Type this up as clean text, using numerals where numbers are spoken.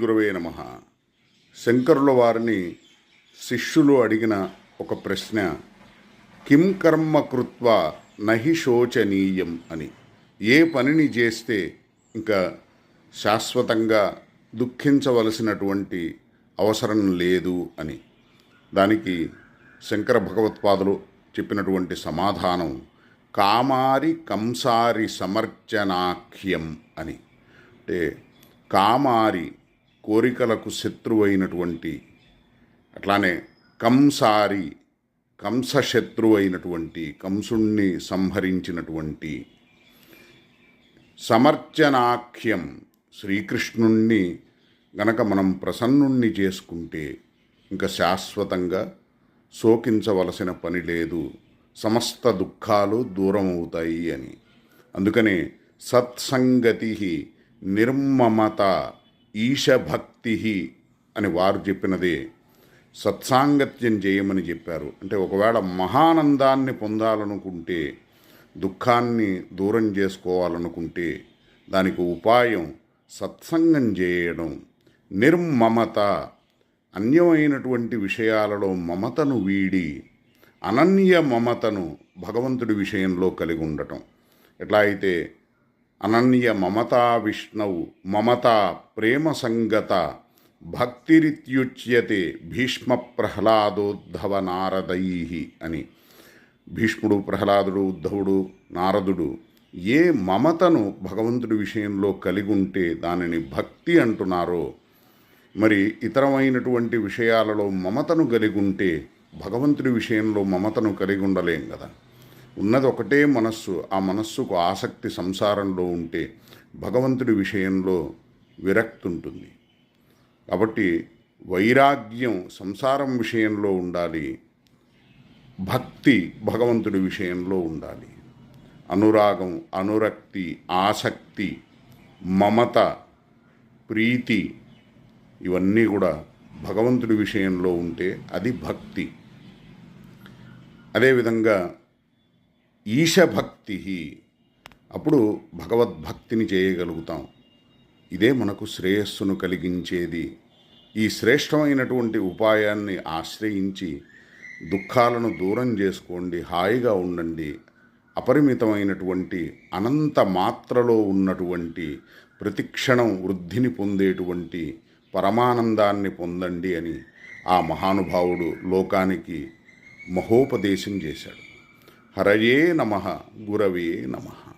గురవే నమః. శంకరుల వారిని శిష్యులు అడిగిన ఒక ప్రశ్న, కిం కర్మ కృత్వా నహి శోచనీయం అని. ఏ పనిని చేస్తే ఇంకా శాశ్వతంగా దుఃఖించవలసినటువంటి అవసరం లేదు అని. దానికి శంకర భగవత్పాదులు చెప్పినటువంటి సమాధానం కామారి కంసారి సమర్చనాఖ్యం అని. అంటే కామారి కోరికలకు శత్రువైనటువంటి, అట్లానే కంసారి కంసశత్రువైనటువంటి, కంసుణ్ణి సంహరించినటువంటి, సమర్చనాఖ్యం శ్రీకృష్ణుణ్ణి గనక మనం ప్రసన్నుణ్ణి చేసుకుంటే ఇంకా శాశ్వతంగా శోకించవలసిన పని లేదు, సమస్త దుఃఖాలు దూరం అవుతాయి అని. అందుకనే సత్సంగతి నిర్మమత ఈశభక్తి అని వారు చెప్పినదే సత్సాంగత్యం చేయమని చెప్పారు. అంటే ఒకవేళ మహానందాన్ని పొందాలనుకుంటే, దుఃఖాన్ని దూరం చేసుకోవాలనుకుంటే దానికి ఉపాయం సత్సంగం చేయడం. నిర్మమత, అన్యమైనటువంటి విషయాలలో మమతను వీడి అనన్య మమతను భగవంతుడి విషయంలో కలిగి ఉండటం. ఎట్లా అయితే అనన్య మమతా విష్ణవు మమత ప్రేమ సంగత భక్తిరిత్యుచ్యతే భీష్మ ప్రహ్లాదోద్ధవ నారదై అని. భీష్ముడు, ప్రహ్లాదుడు, ఉద్ధవుడు, నారదుడు ఏ మమతను భగవంతుడి విషయంలో కలిగి ఉంటే దానిని భక్తి అంటున్నారో, మరి ఇతరమైనటువంటి విషయాలలో మమతను కలిగి ఉంటే భగవంతుడి విషయంలో మమతను కలిగి ఉండలేం కదా. ఉన్నది ఒకటే మనస్సు, ఆ మనస్సుకు ఆసక్తి సంసారంలో ఉంటే భగవంతుడి విషయంలో విరక్తి ఉంటుంది. కాబట్టి వైరాగ్యం సంసారం విషయంలో ఉండాలి, భక్తి భగవంతుడి విషయంలో ఉండాలి. అనురాగం, అనురక్తి, ఆసక్తి, మమత, ప్రీతి ఇవన్నీ కూడా భగవంతుడి విషయంలో ఉంటే అది భక్తి. అదేవిధంగా ఈశభక్తి, అప్పుడు భగవద్భక్తిని చేయగలుగుతాం. ఇదే మనకు శ్రేయస్సును కలిగించేది. ఈ శ్రేష్టమైనటువంటి ఉపాయాన్ని ఆశ్రయించి దుఃఖాలను దూరం చేసుకోండి, హాయిగా ఉండండి. అపరిమితమైనటువంటి అనంత మాత్రలో ఉన్నటువంటి ప్రతిక్షణం వృద్ధిని పొందేటువంటి పరమానందాన్ని పొందండి అని ఆ మహానుభావుడు లోకానికి మహోపదేశం చేశాడు. హరయే నమః, గురవే నమః.